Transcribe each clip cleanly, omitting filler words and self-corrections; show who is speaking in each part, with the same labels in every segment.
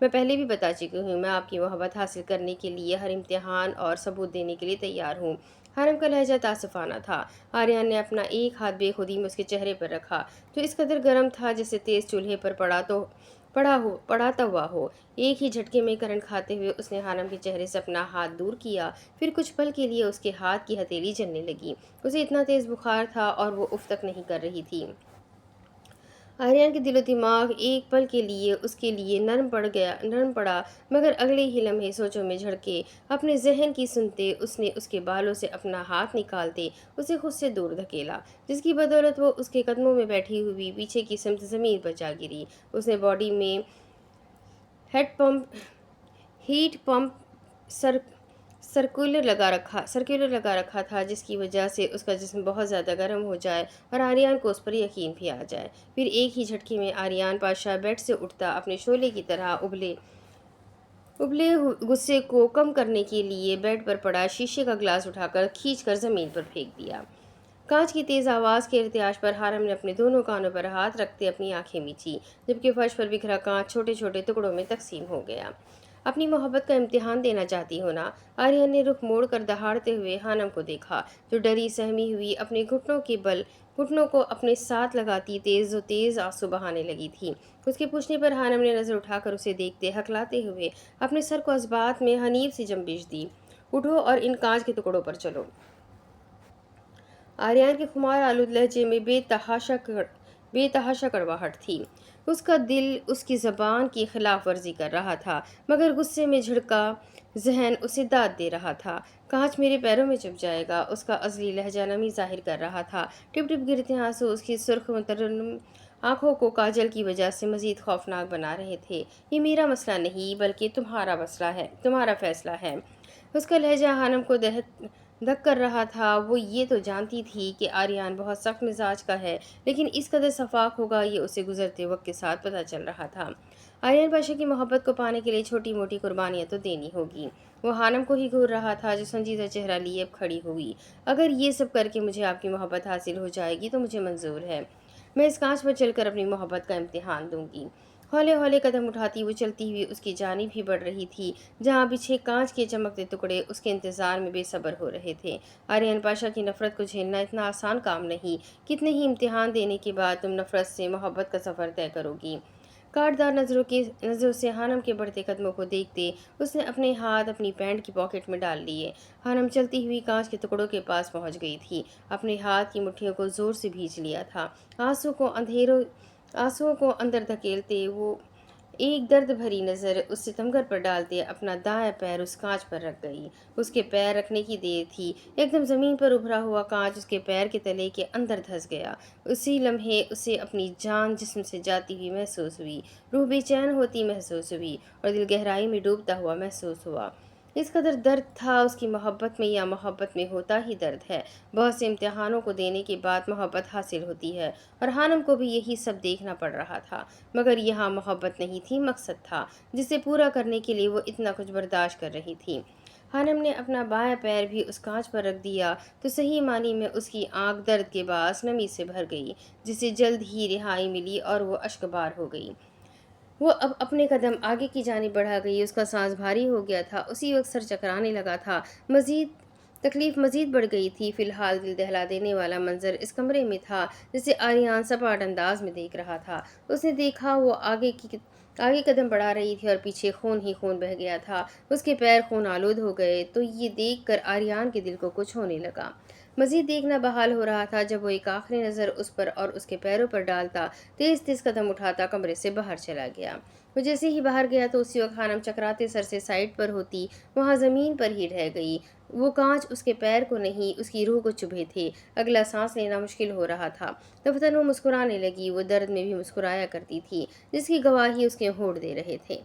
Speaker 1: میں پہلے بھی بتا چکی ہوں، میں آپ کی محبت حاصل کرنے کے لیے ہر امتحان اور ثبوت دینے کے لیے تیار ہوں۔ حرم کا لہجہ تعصفانہ تھا۔ آریان نے اپنا ایک ہاتھ بے خودی میں اس کے چہرے پر رکھا، جو اس قدر گرم تھا جیسے تیز چولہے پر پڑاتا ہوا ہو۔ ایک ہی جھٹکے میں کرنٹ کھاتے ہوئے اس نے حرم کے چہرے سے اپنا ہاتھ دور کیا، پھر کچھ پل کے لیے اس کے ہاتھ کی ہتھیلی جلنے لگی۔ اسے اتنا تیز بخار تھا اور وہ اف تک نہیں کر رہی تھی۔ آریان کے دل و دماغ ایک پل کے لیے اس کے لیے نرم پڑا، مگر اگلے ہی لمحے سوچوں میں جھڑکے اپنے ذہن کی سنتے اس نے اس کے بالوں سے اپنا ہاتھ نکالتے اسے خود سے دور دھکیلا، جس کی بدولت وہ اس کے قدموں میں بیٹھی ہوئی پیچھے کی سمت زمین پر جا گری۔ اس نے باڈی میں ہیٹ پمپ سرکولر لگا رکھا تھا، جس کی وجہ سے اس کا جسم بہت زیادہ گرم ہو جائے اور آریان کو اس پر یقین بھی آ جائے۔ پھر ایک ہی جھٹکے میں آریان پاشا بیڈ سے اٹھتا، اپنے شعلے کی طرح ابلے غصے کو کم کرنے کے لیے بیڈ پر پڑا شیشے کا گلاس اٹھا کر کھینچ کر زمین پر پھینک دیا۔ کانچ کی تیز آواز کے ارتعاش پر حرم نے اپنے دونوں کانوں پر ہاتھ رکھتے اپنی آنکھیں میچی، جبکہ فرش پر بکھرا کانچ چھوٹے چھوٹے ٹکڑوں میں تقسیم ہو گیا۔ اپنی محبت کا امتحان دینا چاہتی ہو نا؟ آریان نے رخ موڑ کر دہاڑتے ہوئے حنم کو دیکھا، جو ڈری سہمی ہوئی اپنے گھٹنوں کو اپنے ساتھ لگاتی تیز آنسو بہانے لگی تھی۔ اس کے پوچھنے پر حنم نے نظر اٹھا کر اسے دیکھتے ہکلاتے ہوئے اپنے سر کو اثبات میں حنیف سی جنبش دی۔ اٹھو اور ان کانچ کے ٹکڑوں پر چلو۔ آریان کے خمار آلود لہجے میں بے تحاشا کڑواہٹ تھی۔ اس کا دل اس کی زبان کی خلاف ورزی کر رہا تھا، مگر غصے میں جھڑکا ذہن اسے داد دے رہا تھا۔ کانچ میرے پیروں میں چبھ جائے گا، اس کا ازلی لہجہ نمی ظاہر کر رہا تھا۔ ٹپ ٹپ گرتے آنسو اس کی سرخ مترنم آنکھوں کو کاجل کی وجہ سے مزید خوفناک بنا رہے تھے۔ یہ میرا مسئلہ نہیں، بلکہ تمہارا مسئلہ ہے، تمہارا فیصلہ ہے۔ اس کا لہجہ حنم کو دھک کر رہا تھا۔ وہ یہ تو جانتی تھی کہ آریان بہت سخت مزاج کا ہے، لیکن اس قدر شفاق ہوگا یہ اسے گزرتے وقت کے ساتھ پتہ چل رہا تھا۔ آریان پاشا کی محبت کو پانے کے لیے چھوٹی موٹی قربانیاں تو دینی ہوگی۔ وہ حنم کو ہی گھور رہا تھا، جو سنجیدہ چہرہ لیے اب کھڑی ہوئی۔ اگر یہ سب کر کے مجھے آپ کی محبت حاصل ہو جائے گی تو مجھے منظور ہے۔ میں اس کانچ پر چل کر اپنی محبت کا امتحان دوں گی۔ ہولے ہولے قدم اٹھاتی وہ چلتی ہوئی اس کی جانب ہی بڑھ رہی تھی، جہاں بچھے کانچ کے چمکتے ٹکڑے اس کے انتظار میں بے صبر ہو رہے تھے۔ آریان پاشا کی نفرت کو جھیلنا اتنا آسان کام نہیں۔ کتنے ہی امتحان دینے کے بعد تم نفرت سے محبت کا سفر طے کرو گی۔ کاٹدار نظروں سے حنم کے بڑھتے قدموں کو دیکھتے اس نے اپنے ہاتھ اپنی پینٹ کی پاکٹ میں ڈال لیے۔ حنم چلتی ہوئی کانچ کے ٹکڑوں کے پاس پہنچ گئی تھی، اپنے ہاتھ کی مٹھیوں کو زور سے بھینچ لیا تھا۔ آنسوؤں کو اندر دھکیلتے وہ ایک درد بھری نظر اس ستمگر پر ڈالتے اپنا دائیں پیر اس کانچ پر رکھ گئی۔ اس کے پیر رکھنے کی دیر تھی، ایک دم زمین پر ابھرا ہوا کانچ اس کے پیر کے تلے کے اندر دھس گیا۔ اسی لمحے اسے اپنی جان جسم سے جاتی ہوئی محسوس ہوئی، روح بے چین ہوتی محسوس ہوئی اور دل گہرائی میں ڈوبتا ہوا محسوس ہوا۔ اس قدر درد تھا اس کی محبت میں، یا محبت میں ہوتا ہی درد ہے۔ بہت سے امتحانوں کو دینے کے بعد محبت حاصل ہوتی ہے، اور حنم کو بھی یہی سب دیکھنا پڑ رہا تھا، مگر یہاں محبت نہیں تھی، مقصد تھا جسے پورا کرنے کے لیے وہ اتنا کچھ برداشت کر رہی تھی۔ حنم نے اپنا بائیں پیر بھی اس کانچ پر رکھ دیا تو صحیح معنی میں اس کی آنکھ درد کے باعث نمی سے بھر گئی، جسے جلد ہی رہائی ملی اور وہ اشک بار ہو گئی۔ وہ اب اپنے قدم آگے کی جانب بڑھا گئی، اس کا سانس بھاری ہو گیا تھا، اسی وقت سر چکرانے لگا تھا، تکلیف مزید بڑھ گئی تھی۔ فی الحال دل دہلا دینے والا منظر اس کمرے میں تھا جسے آریان سپاٹ انداز میں دیکھ رہا تھا۔ اس نے دیکھا وہ آگے قدم بڑھا رہی تھی اور پیچھے خون ہی خون بہہ گیا تھا، اس کے پیر خون آلود ہو گئے۔ تو یہ دیکھ کر آریان کے دل کو کچھ ہونے لگا۔ مزید دیکھنا بحال ہو رہا تھا جب وہ ایک آخری نظر اس پر اور اس کے پیروں پر ڈالتا تیز قدم اٹھاتا کمرے سے باہر چلا گیا۔ وہ جیسے ہی باہر گیا تو اسی وقت حنم چکراتے سر سے سائیڈ پر ہوتی وہاں زمین پر ہی رہ گئی۔ وہ کانچ اس کے پیر کو نہیں، اس کی روح کو چبھے تھے، اگلا سانس لینا مشکل ہو رہا تھا۔ دفتر وہ مسکرانے لگی، وہ درد میں بھی مسکرایا کرتی تھی، جس کی گواہی اس کے ہونٹ دے رہے تھے۔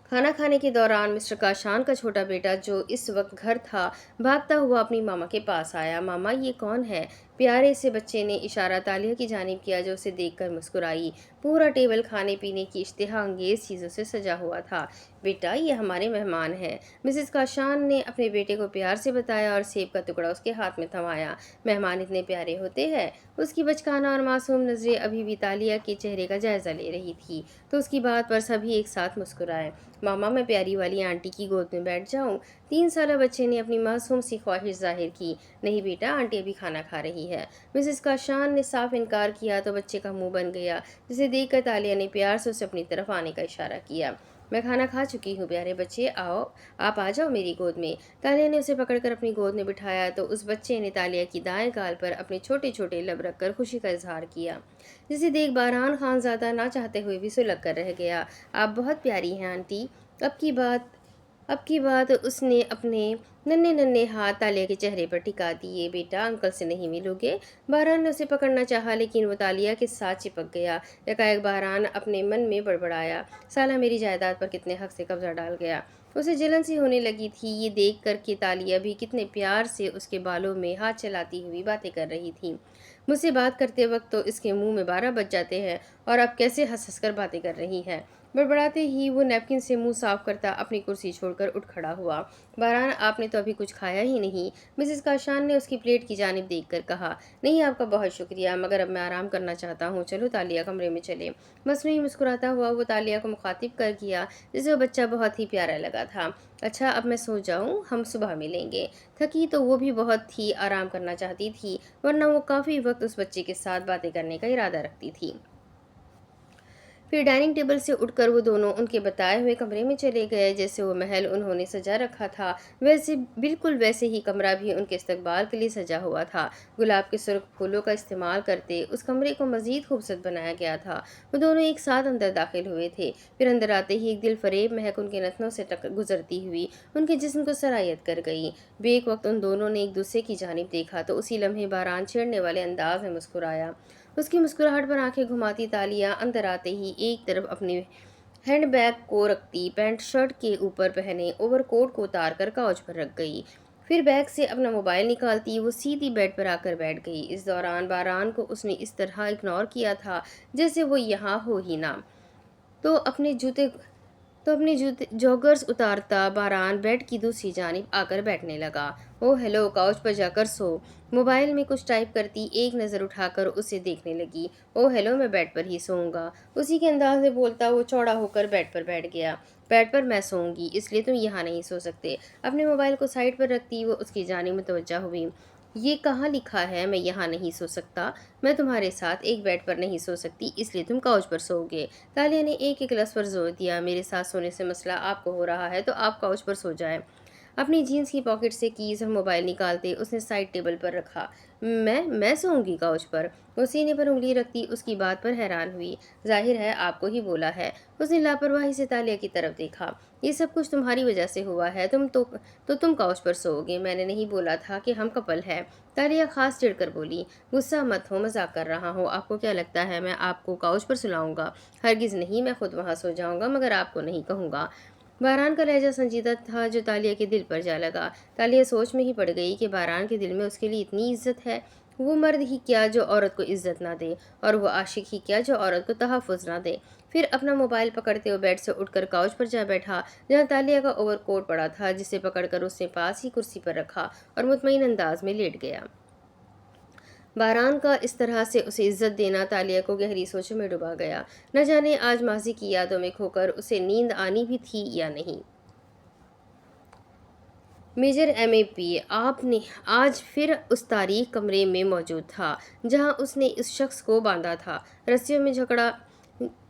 Speaker 1: کھانا کھانے کے دوران مسٹر کاشان کا چھوٹا بیٹا، جو اس وقت گھر تھا، بھاگتا ہوا اپنی ماما کے پاس آیا۔ ماما، یہ کون ہے؟ پیارے سے بچے نے اشارہ تالیہ کی جانب کیا جو اسے دیکھ کر مسکرائی۔ پورا ٹیبل کھانے پینے کی اشتہا انگیز چیزوں سے سجا ہوا تھا۔ بیٹا، یہ ہمارے مہمان ہیں، مسز کاشان نے اپنے بیٹے کو پیار سے بتایا اور سیب کا ٹکڑا اس کے ہاتھ میں تھمایا۔ مہمان اتنے پیارے ہوتے ہیں۔ اس کی بچکانہ اور معصوم نظریں ابھی بھی تالیہ کے چہرے کا جائزہ لے رہی تھی تو اس کی بات پر سبھی ایک ساتھ مسکرائے۔ ماما، میں پیاری والی آنٹی کی گود میں بیٹھ جاؤں؟ 3 سالہ بچے نے اپنی معصوم سی خواہش ظاہر کی۔ نہیں بیٹا، آنٹی ابھی کھانا کھا رہی ہے۔ مسز کاشان نے صاف انکار کیا تو بچے کا منہ بن گیا، جسے دیکھ کر تالیہ نے پیار سے اسے اپنی طرف آنے کا اشارہ کیا۔ میں کھانا کھا چکی ہوں پیارے بچے، آپ آ جاؤ میری گود میں۔ تالیہ نے اسے پکڑ کر اپنی گود میں بٹھایا تو اس بچے نے تالیہ کی دائیں گال پر اپنے چھوٹے چھوٹے لب رکھ کر خوشی کا اظہار کیا، جسے دیکھ باران خان زادہ نہ چاہتے ہوئے بھی سلگ کر رہ گیا۔ آپ بہت پیاری ہیں آنٹی۔ اب کی بات اس نے اپنے ننھے ننھے ہاتھ تالیہ کے چہرے پر ٹکا دیے۔ بیٹا، انکل سے نہیں ملو گے؟ باران نے اسے پکڑنا چاہا لیکن وہ تالیہ کے ساتھ چپک گیا۔ یکایک باران اپنے من میں بڑبڑایا، سالہ میری جائیداد پر کتنے حق سے قبضہ ڈال گیا۔ اسے جلن سی ہونے لگی تھی یہ دیکھ کر کہ تالیہ بھی کتنے پیار سے اس کے بالوں میں ہاتھ چلاتی ہوئی باتیں کر رہی تھی۔ مجھ سے بات کرتے وقت تو اس کے منہ میں 12 بج جاتے ہیں اور اب کیسے ہنس ہنس کر باتیں کر رہی ہے۔ بڑبڑاتے ہی وہ نیپکن سے منہ صاف کرتا اپنی کرسی چھوڑ کر اٹھ کھڑا ہوا۔ باران، آپ نے تو ابھی کچھ کھایا ہی نہیں، مسز کاشان نے اس کی پلیٹ کی جانب دیکھ کر کہا۔ نہیں، آپ کا بہت شکریہ، مگر اب میں آرام کرنا چاہتا ہوں۔ چلو تالیہ، کمرے میں چلیں۔ مصنوعی مسکراتا ہوا وہ تالیہ کو مخاطب کر گیا، جسے وہ بچہ بہت ہی پیارا لگا تھا۔ اچھا، اب میں سو جاؤں؟ ہم صبح ملیں گے۔ تھکی تو وہ بھی بہت تھی، آرام کرنا چاہتی تھی، ورنہ وہ کافی وقت اس بچے کے ساتھ باتیں کرنے کا ارادہ رکھتی تھی۔ پھر ڈائننگ ٹیبل سے اٹھ کر وہ دونوں ان کے بتائے ہوئے کمرے میں چلے گئے۔ جیسے وہ محل انہوں نے سجا رکھا تھا بالکل ویسے ہی کمرہ بھی ان کے استقبال کے لیے سجا ہوا تھا۔ گلاب کے سرخ پھولوں کا استعمال کرتے اس کمرے کو مزید خوبصورت بنایا گیا تھا۔ وہ دونوں ایک ساتھ اندر داخل ہوئے تھے۔ پھر اندر آتے ہی ایک دل فریب مہک ان کے نتنوں سے گزرتی ہوئی ان کے جسم کو سرایت کر گئی۔ بیک وقت ان دونوں نے ایک دوسرے کی جانب دیکھا تو اسی لمحے باران چھیڑنے والے انداز میں مسکرایا۔ اس کی مسکراہٹ پر آنکھیں گھماتی تالیہ اندر آتے ہی ایک طرف اپنے ہینڈ بیگ کو رکھتی پینٹ شرٹ کے اوپر پہنے اوور کوٹ کو اتار کر کاؤچ پر رکھ گئی۔ پھر بیگ سے اپنا موبائل نکالتی وہ سیدھی بیڈ پر آ کر بیٹھ گئی۔ اس دوران باران کو اس نے اس طرح اگنور کیا تھا جیسے وہ یہاں ہو ہی نہ۔ تو اپنے جوگرز اتارتا باران بیڈ کی دوسری جانب آ کر بیٹھنے لگا۔ او ہیلو، کاؤچ پر جا کر سو۔ موبائل میں کچھ ٹائپ کرتی ایک نظر اٹھا کر اسے دیکھنے لگی۔ او ہیلو، میں بیڈ پر ہی سوؤں گا۔ اسی کے انداز میں بولتا وہ چوڑا ہو کر بیڈ پر بیٹھ گیا۔ بیڈ پر میں سوؤں گی، اس لیے تم یہاں نہیں سو سکتے۔ اپنے موبائل کو سائڈ پر رکھتی وہ اس کی جانب متوجہ ہوئی۔ یہ کہاں لکھا ہے میں یہاں نہیں سو سکتا؟ میں تمہارے ساتھ ایک بیڈ پر نہیں سو سکتی، اس لیے تم کاؤچ پر سو گے۔ تالیہ نے ایک ایک لفظ پر زور دیا۔ میرے ساتھ سونے سے مسئلہ آپ کو ہو رہا ہے تو آپ کاؤچ پر سو جائیں۔ اپنی جینس کی پاکٹ سے کیز اور موبائل نکالتے اس نے سائڈ ٹیبل پر رکھا۔ میں سوؤں گی کاؤچ پر؟ وہ سینے پر انگلی رکھتی اس کی بات پر حیران ہوئی۔ ظاہر ہے آپ کو ہی بولا ہے۔ اس نے لاپرواہی سے تالیہ کی طرف دیکھا۔ یہ سب کچھ تمہاری وجہ سے ہوا ہے، تم کاؤچ پر سوؤ گے۔ میں نے نہیں بولا تھا کہ ہم کپل ہیں۔ تالیہ خاص چڑھ کر بولی۔ غصہ مت ہو، مذاق کر رہا ہوں۔ آپ کو کیا لگتا ہے میں آپ کو کاؤچ پر سلاؤں گا؟ ہرگز نہیں، میں خود وہاں سو جاؤں گا، مگر آپ کو نہیں کہوں گا۔ باران کا لہجہ سنجیدہ تھا جو تالیہ کے دل پر جا لگا۔ تالیہ سوچ میں ہی پڑ گئی کہ باران کے دل میں اس کے لیے اتنی عزت ہے۔ وہ مرد ہی کیا جو عورت کو عزت نہ دے، اور وہ عاشق ہی کیا جو عورت کو تحفظ نہ دے۔ پھر اپنا موبائل پکڑتے وہ بیڈ سے اٹھ کر کاؤچ پر جا بیٹھا جہاں تالیہ کا اوور کوٹ پڑا تھا، جسے پکڑ کر اس نے پاس ہی کرسی پر رکھا اور مطمئن انداز میں لیٹ گیا۔ باران کا اس طرح سے اسے عزت دینا تالیہ کو گہری سوچوں میں ڈبا گیا۔ نہ جانے آج ماضی کی یادوں میں کھو کر اسے نیند آنی بھی تھی یا نہیں۔ Major M.A.P. آپ نے آج پھر اس تاریک کمرے میں موجود تھا جہاں اس نے اس شخص کو باندھا تھا۔ رسیوں میں جکڑا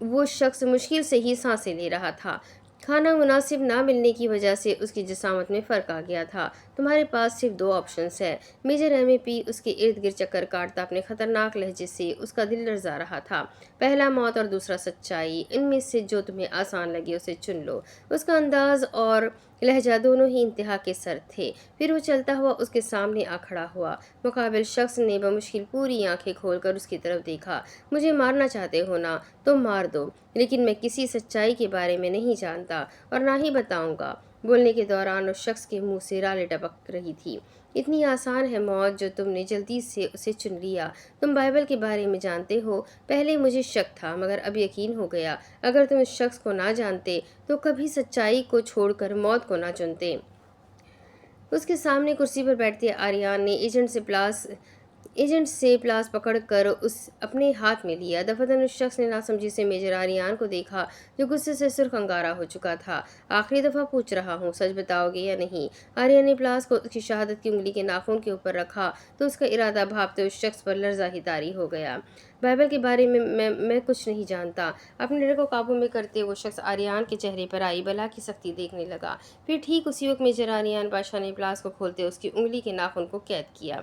Speaker 1: وہ شخص مشکل سے ہی سانسیں لے رہا تھا۔ کھانا مناسب نہ ملنے کی وجہ سے اس کی جسامت میں فرق آ گیا تھا۔ تمہارے پاس صرف 2 آپشنز ہیں۔ Major M.A.P. اس کے ارد گرد چکر کاٹتا اپنے خطرناک لہجے سے اس کا دل لرزا رہا تھا۔ پہلا موت اور دوسرا سچائی، ان میں سے جو تمہیں آسان لگے اسے چن لو۔ اس کا انداز اور لہجہ دونوں ہی انتہا کے سرد تھے۔ پھر وہ چلتا ہوا اس کے سامنے آ کھڑا ہوا۔ مقابل شخص نے بمشکل پوری آنکھیں کھول کر اس کی طرف دیکھا۔ مجھے مارنا چاہتے ہو نا؟ تم مار دو، لیکن میں کسی سچائی کے بارے میں نہیں جانتا اور نہ ہی بتاؤں گا۔ بولنے کے دوران اس شخص کے منہ سے رالیں ٹپک رہی تھی۔ اتنی آسان ہے موت جو تم نے جلدی سے اسے چن لیا۔ تم بائبل کے بارے میں جانتے ہو؟ پہلے مجھے شک تھا مگر اب یقین ہو گیا۔ اگر تم اس شخص کو نہ جانتے تو کبھی سچائی کو چھوڑ کر موت کو نہ چنتے۔ اس کے سامنے کرسی پر بیٹھتے آریان نے ایجنٹ سے پلاس پکڑ کر اپنے ہاتھ میں لیا۔ دفعتاً اس شخص نے ناسمجھی سے میجر آریان کو دیکھا جو غصے سے سرخ انگارہ ہو چکا تھا۔ آخری دفعہ پوچھ رہا ہوں، سچ بتاؤ گے یا نہیں؟ آریان نے پلاس کو اس کی شہادت کی انگلی کے ناخن کے اوپر رکھا تو اس کا ارادہ بھاپتے اس شخص پر لرزہ ہی طاری ہو گیا۔ بائبل کے بارے میں کچھ نہیں جانتا۔ اپنے ڈر کو قابو میں کرتے وہ شخص آریان کے چہرے پر آئی بلا کی سختی دیکھنے لگا۔ پھر ٹھیک اسی وقت میجر آریان پاشا نے پلاس کو کھولتے اس کی انگلی کے ناخن کو قید کیا۔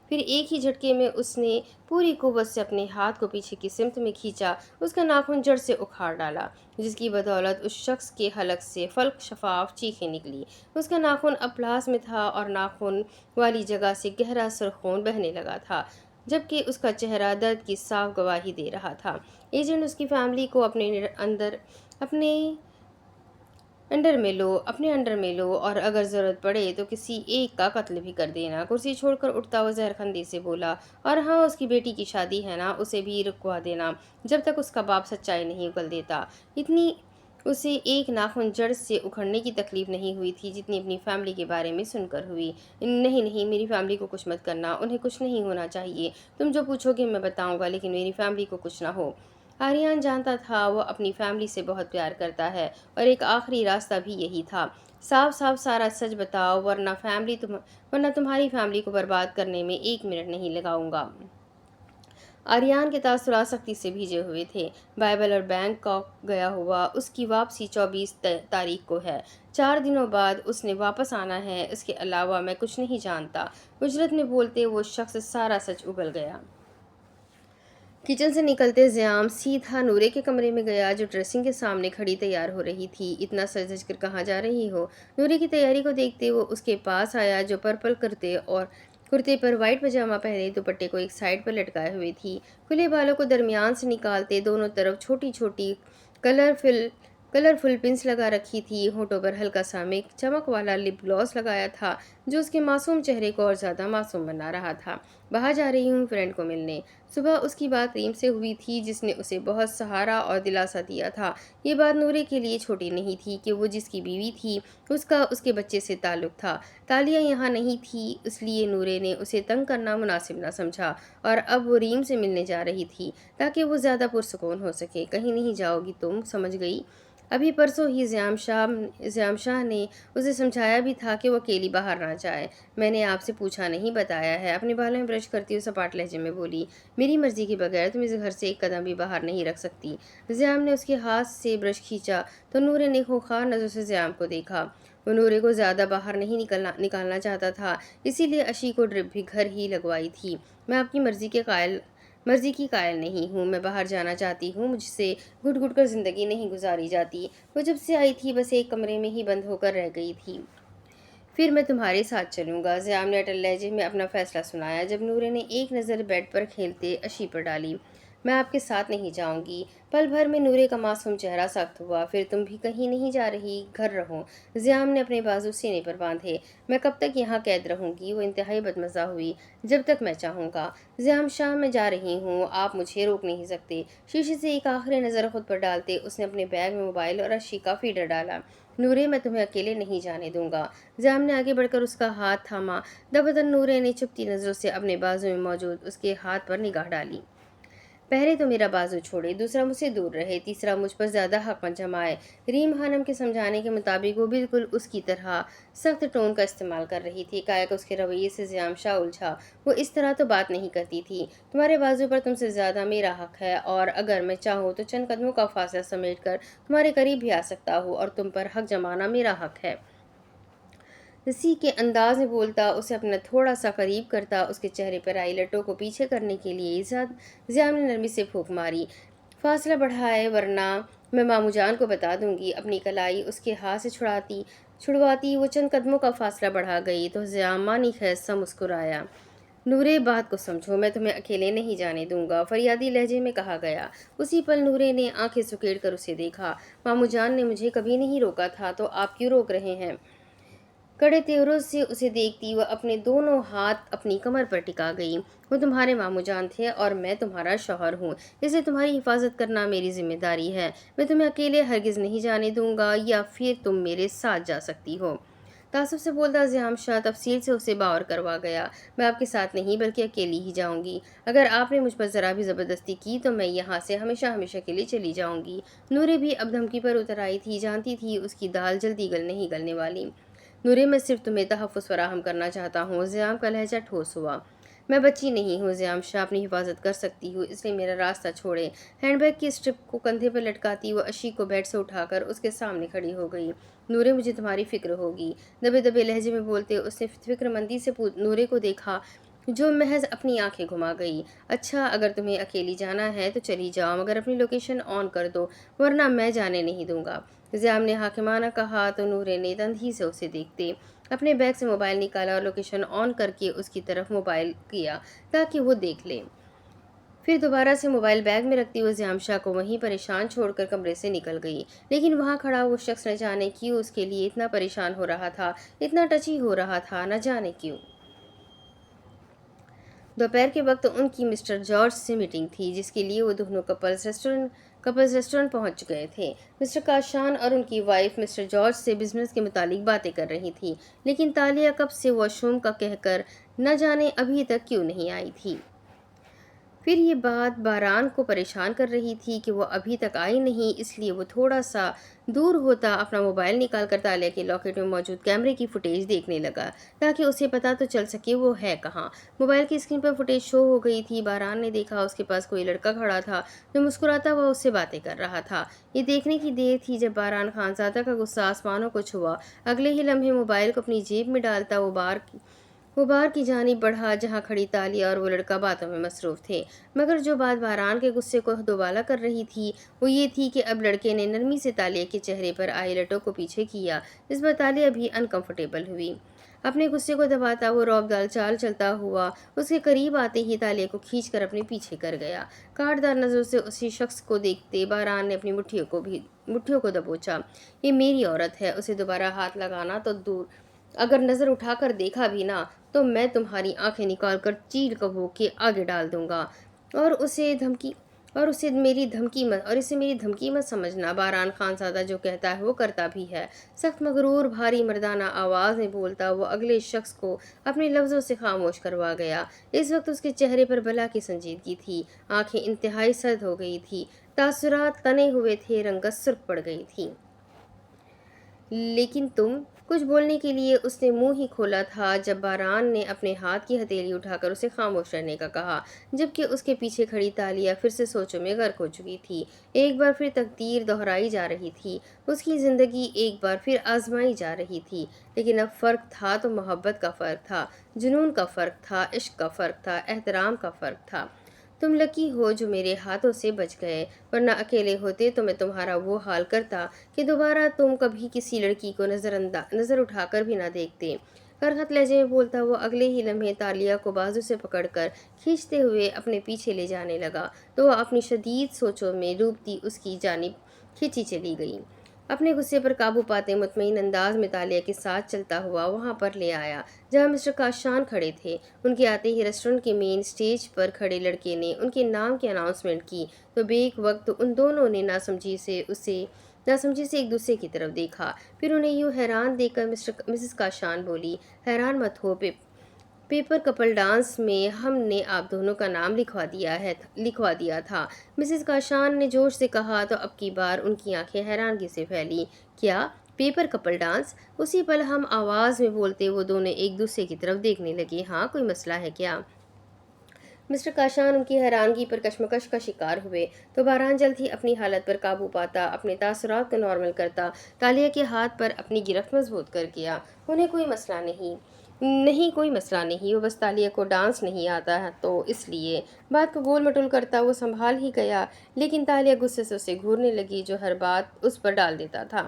Speaker 1: پھر ایک ہی جھٹکے میں اس نے پوری قوت سے اپنے ہاتھ کو پیچھے کی سمت میں کھینچا، اس کا ناخن جڑ سے اکھاڑ ڈالا، جس کی بدولت اس شخص کے حلق سے فلک شفاف چیخیں نکلی۔ اس کا ناخن اب پلاس میں تھا اور ناخن والی جگہ سے گہرا سرخ خون بہنے لگا تھا، جبکہ اس کا چہرہ درد کی صاف گواہی دے رہا تھا۔ ایجنٹ اس کی فیملی کو اپنے انڈر میں لو اور اگر ضرورت پڑے تو کسی ایک کا قتل بھی کر دینا۔ کرسی چھوڑ کر اٹھتا وہ زہر خندی سے بولا، اور ہاں اس کی بیٹی کی شادی ہے نا، اسے بھی رکوا دینا جب تک اس کا باپ سچائی نہیں اگل دیتا۔ اتنی اسے ایک ناخن جڑ سے اکھڑنے کی تکلیف نہیں ہوئی تھی جتنی اپنی فیملی کے بارے میں سن کر ہوئی۔ نہیں، میری فیملی کو کچھ مت کرنا، انہیں کچھ نہیں ہونا چاہیے۔ تم جو پوچھو گے میں بتاؤں گا، لیکن میری فیملی کو کچھ نہ ہو۔ آریان جانتا تھا وہ اپنی فیملی سے بہت پیار کرتا ہے اور ایک آخری راستہ بھی یہی تھا، صاف سارا سچ بتاؤ ورنہ تمہاری فیملی کو برباد کرنے میں 1 منٹ نہیں لگاؤں گا۔ آریان کے تاثرات سختی سے بھیجے ہوئے تھے۔ بائبل اور بینکاک گیا ہوا، اس کی واپسی 24 تاریخ کو ہے۔ 4 دنوں بعد اس نے واپس آنا ہے، اس کے علاوہ میں کچھ نہیں جانتا۔ اجرت میں بولتے وہ شخص سارا سچ اگل گیا۔ کچن سے نکلتے زیام سیدھا نورے کے کمرے میں گیا جو ڈریسنگ کے سامنے کھڑی تیار ہو رہی تھی۔ اتنا سج دھج کر کہاں جا رہی ہو؟ نورے کی تیاری کو دیکھتے وہ اس کے پاس آیا جو پرپل کرتے پر وائٹ پاجامہ پہنے دوپٹے کو ایک سائیڈ پر لٹکائے ہوئے تھی۔ کھلے بالوں کو درمیان سے نکالتے دونوں طرف چھوٹی چھوٹی کلرفل پنس لگا رکھی تھی۔ ہونٹوں پر ہلکا سا چمک والا لپ گلاس لگایا تھا جو اس کے معصوم چہرے کو اور زیادہ معصوم بنا رہا تھا۔ باہر جا رہی ہوں فرینڈ کو ملنے۔ صبح اس کی بات ریم سے ہوئی تھی جس نے اسے بہت سہارا اور دلاسا دیا تھا۔ یہ بات نورے کے لیے چھوٹی نہیں تھی کہ وہ جس کی بیوی تھی اس کا اس کے بچے سے تعلق تھا۔ تالیہ یہاں نہیں تھی اس لیے نورے نے اسے تنگ کرنا مناسب نہ سمجھا اور اب وہ ریم سے ملنے جا رہی تھی تاکہ وہ زیادہ پرسکون ہو سکے۔ کہیں نہیں جاؤ گی تم، سمجھ گئی؟ ابھی پرسوں ہی زیام شاہ نے اسے سمجھایا بھی تھا کہ وہ اکیلی باہر نہ جائے۔ میں نے آپ سے پوچھا نہیں، بتایا ہے۔ اپنے بالوں میں برش کرتی ہوئی سپاٹ لہجے میں بولی، میری مرضی کے بغیر تم اس گھر سے ایک قدم بھی باہر نہیں رکھ سکتی۔ زیام نے اس کے ہاتھ سے برش کھینچا تو نورے نے خوخار نظروں سے زیام کو دیکھا۔ وہ نورے کو زیادہ باہر نہیں نکالنا چاہتا تھا، اسی لیے اشی کو ڈرپ بھی گھر ہی لگوائی تھی۔ میں آپ کی مرضی کی قائل نہیں ہوں، میں باہر جانا چاہتی ہوں، مجھ سے گھٹ گھٹ کر زندگی نہیں گزاری جاتی۔ وہ جب سے آئی تھی بس ایک کمرے میں ہی بند ہو کر رہ گئی تھی۔ پھر میں تمہارے ساتھ چلوں گا، زیام نے اٹل لہجے میں اپنا فیصلہ سنایا جب نورے نے ایک نظر بیڈ پر کھیلتے اشی پر ڈالی۔ میں آپ کے ساتھ نہیں جاؤں گی۔ پل بھر میں نورے کا معصوم چہرہ سخت ہوا۔ پھر تم بھی کہیں نہیں جا رہی، گھر رہو۔ زیام نے اپنے بازو سینے پر باندھے۔ میں کب تک یہاں قید رہوں گی؟ وہ انتہائی بدمزہ ہوئی۔ جب تک میں چاہوں گا۔ زیام شاہ میں جا رہی ہوں، آپ مجھے روک نہیں سکتے۔ شیشے سے ایک آخری نظر خود پر ڈالتے اس نے اپنے بیگ میں موبائل اور اشی کا فیڈر ڈالا۔ نورے میں تمہیں اکیلے نہیں جانے دوں گا۔ زیام نے آگے بڑھ کر اس کا ہاتھ تھاما۔ دفعتاً نورے نے چپتی نظروں سے اپنے بازو میں موجود اس کے ہاتھ پر نگاہ ڈالی۔ پہلے تو میرا بازو چھوڑے، دوسرا مجھ سے دور رہے، تیسرا مجھ پر زیادہ حق مت جمائے۔ ریم خانم کے سمجھانے کے مطابق وہ بالکل اس کی طرح سخت ٹون کا استعمال کر رہی تھی۔ کایا کہ اس کے رویے سے زیام شاہ الجھا۔ وہ اس طرح تو بات نہیں کرتی تھی۔ تمہارے بازو پر تم سے زیادہ میرا حق ہے اور اگر میں چاہوں تو چند قدموں کا فاصلہ سمیٹ کر تمہارے قریب بھی آ سکتا ہوں اور تم پر حق جمانا میرا حق ہے۔ اسی کے انداز میں بولتا، اسے اپنا تھوڑا سا قریب کرتا، اس کے چہرے پر آئی لٹوں کو پیچھے کرنے کے لیے زیام نے نرمی سے پھونک ماری۔ فاصلہ بڑھائے ورنہ میں ماموں جان کو بتا دوں گی۔ اپنی کلائی اس کے ہاتھ سے چھڑواتی وہ چند قدموں کا فاصلہ بڑھا گئی تو زیام معنی خیز سا مسکرایا۔ نورے بات کو سمجھو، میں تمہیں اکیلے نہیں جانے دوں گا، فریادی لہجے میں کہا گیا۔ اسی پل نورے نے آنکھیں سکیڑ کر اسے دیکھا۔ ماموں جان نے مجھے کبھی نہیں روکا تھا، تو آپ کیوں روک رہے ہیں؟ کڑے تیوروں سے اسے دیکھتی وہ اپنے دونوں ہاتھ اپنی کمر پر ٹکا گئی۔ وہ تمہارے ماموں جان تھے اور میں تمہارا شوہر ہوں، اس لیے تمہاری حفاظت کرنا میری ذمہ داری ہے۔ میں تمہیں اکیلے ہرگز نہیں جانے دوں گا، یا پھر تم میرے ساتھ جا سکتی ہو۔ تعصب سے بولتا زیام شاہ تفصیل سے اسے باور کروا گیا۔ میں آپ کے ساتھ نہیں بلکہ اکیلی ہی جاؤں گی۔ اگر آپ نے مجھ پر ذرا بھی زبردستی کی تو میں یہاں سے ہمیشہ ہمیشہ کے لیے چلی جاؤں گی۔ نورے بھی اب دھمکی پر اتر آئی تھی، جانتی تھی اس کی دال جلدی نہیں گلنے والی۔ نورے میں صرف تمہیں تحفظ فراہم کرنا چاہتا ہوں۔ زیام کا لہجہ ٹھوس ہوا۔ میں بچی نہیں ہوں زیام شاہ، اپنی حفاظت کر سکتی ہوں، اس لیے میرا راستہ چھوڑے۔ ہینڈ بیگ کی اسٹرپ کو کندھے پر لٹکاتی وہ اشی کو بیڈ سے اٹھا کر اس کے سامنے کھڑی ہو گئی۔ نورے مجھے تمہاری فکر ہوگی، دبے دبے لہجے میں بولتے اس نے فکر مندی سے نورے کو دیکھا، جو محض اپنی آنکھیں گھما گئی۔ اچھا، اگر تمہیں اکیلی جانا ہے تو چلی جاؤ، مگر اپنی لوکیشن آن کر دو، ورنہ میں جانے نہیں دوں گا۔ زیام نے حاکمانہ کہا تو نورے نے تندہی سے اسے دیکھتے اپنے بیگ سے موبائل نکالا اور لوکیشن آن کر کے اس کی طرف موبائل کیا تاکہ وہ دیکھ لے۔ پھر دوبارہ سے موبائل بیگ میں رکھتی ہوئے زیام شاہ کو وہیں پریشان چھوڑ کر کمرے سے نکل گئی۔ لیکن وہاں کھڑا وہ شخص نہ جانے کیوں اس کے لیے اتنا پریشان ہو رہا تھا، اتنا ٹچی ہو رہا تھا، نہ جانے کیوں۔ دوپہر کے وقت ان کی مسٹر جارج سے میٹنگ تھی، جس کے لیے وہ دونوں کپلز ریسٹورنٹ پہنچ گئے تھے۔ مسٹر کاشان اور ان کی وائف مسٹر جارج سے بزنس کے متعلق باتیں کر رہی تھی، لیکن تالیہ کب سے واش روم کا کہہ کر نہ جانے ابھی تک کیوں نہیں آئی تھی۔ پھر یہ بات باران کو پریشان کر رہی تھی کہ وہ ابھی تک آئی نہیں، اس لیے وہ تھوڑا سا دور ہوتا اپنا موبائل نکال کر تالیہ کے لاکٹ میں موجود کیمرے کی فوٹیج دیکھنے لگا تاکہ اسے پتہ تو چل سکے وہ ہے کہاں۔ موبائل کی اسکرین پر فوٹیج شو ہو گئی تھی۔ باران نے دیکھا اس کے پاس کوئی لڑکا کھڑا تھا جو مسکراتا ہوا اس سے باتیں کر رہا تھا۔ یہ دیکھنے کی دیر تھی جب باران خانزادہ کا غصہ آسمانوں کو چھوا۔ اگلے ہی لمحے موبائل کو اپنی جیب میں ڈالتا وہ بار کی جانب بڑھا جہاں کھڑی تالیہ اور وہ لڑکا باتوں میں مصروف تھے، مگر جو بات باران کے غصے کو دوبالا کر رہی تھی وہ یہ تھی کہ اب لڑکے نے نرمی سے تالیہ کے چہرے پر آئے لٹوں کو پیچھے کیا، اس پر تالیہ بھی انکمفرٹیبل ہوئی۔ اپنے غصے کو دباتا وہ رعب دار چال چلتا ہوا اس کے قریب آتے ہی تالیہ کو کھینچ کر اپنے پیچھے کر گیا۔ کاٹدار نظروں سے اسی شخص کو دیکھتے باران نے اپنی مٹھیوں کو دبوچا۔ یہ میری عورت ہے، اسے دوبارہ ہاتھ لگانا تو دور، اگر نظر اٹھا کر دیکھا بھی نہ تو میں تمہاری آنکھیں نکال کر چیل کبو کے آگے ڈال دوں گا، اور اسے میری دھمکی مت سمجھنا۔ باران خانزادہ جو کہتا ہے وہ کرتا بھی ہے، سخت مغرور بھاری مردانہ آواز میں بولتا وہ اگلے شخص کو اپنے لفظوں سے خاموش کروا گیا۔ اس وقت اس کے چہرے پر بلا کی سنجیدگی تھی، آنکھیں انتہائی سرد ہو گئی تھی، تاثرات تنے ہوئے تھے، رنگت سرخ پڑ گئی تھی۔ لیکن تم، کچھ بولنے کے لیے اس نے منہ ہی کھولا تھا جب باران نے اپنے ہاتھ کی ہتھیلی اٹھا کر اسے خاموش رہنے کا کہا، جبکہ اس کے پیچھے کھڑی تالیہ پھر سے سوچوں میں غرق ہو چکی تھی۔ ایک بار پھر تقدیر دہرائی جا رہی تھی، اس کی زندگی ایک بار پھر آزمائی جا رہی تھی، لیکن اب فرق تھا تو محبت کا فرق تھا، جنون کا فرق تھا، عشق کا فرق تھا، احترام کا فرق تھا۔ تم لکی ہو جو میرے ہاتھوں سے بچ گئے، ورنہ اکیلے ہوتے تو میں تمہارا وہ حال کرتا کہ دوبارہ تم کبھی کسی لڑکی کو نظر اٹھا کر بھی نہ دیکھتے۔ کرخت لہجے میں بولتا وہ اگلے ہی لمحے تالیہ کو بازو سے پکڑ کر کھینچتے ہوئے اپنے پیچھے لے جانے لگا تو وہ اپنی شدید سوچوں میں ڈوبتی اس کی جانب کھینچی چلی گئی۔ اپنے غصے پر قابو پاتے مطمئن انداز میں تالیہ کے ساتھ چلتا ہوا وہاں پر لے آیا جہاں مسٹر کاشان کھڑے تھے۔ ان کے آتے ہی ریسٹورنٹ کے مین سٹیج پر کھڑے لڑکے نے ان کے نام کی اناؤنسمنٹ کی تو بیک وقت ان دونوں نے ناسمجھی سے ایک دوسرے کی طرف دیکھا۔ پھر انہیں یوں حیران دیکھ کر مسز کاشان بولی، حیران مت ہو، پیپر کپل ڈانس میں ہم نے آپ دونوں کا نام لکھوا دیا تھا۔ مسز کاشان نے جوش سے کہا تو اب کی بار ان کی آنکھیں حیرانگی سے پھیلی۔ کیا پیپر کپل ڈانس؟ اسی پل ہم آواز میں بولتے وہ دونوں ایک دوسرے کی طرف دیکھنے لگے۔ ہاں، کوئی مسئلہ ہے کیا؟ مسٹر کاشان ان کی حیرانگی پر کشمکش کا شکار ہوئے تو باران جلد ہی اپنی حالت پر قابو پاتا اپنے تاثرات کو نارمل کرتا تالیہ کے ہاتھ پر اپنی گرفت مضبوط کر کیا۔ انہیں کوئی مسئلہ کوئی مسئلہ نہیں، وہ بس تالیہ کو ڈانس نہیں آتا ہے تو اس لیے۔ بات کو گول مٹول کرتا وہ سنبھال ہی گیا، لیکن تالیہ غصے سے اسے گھورنے لگی جو ہر بات اس پر ڈال دیتا تھا۔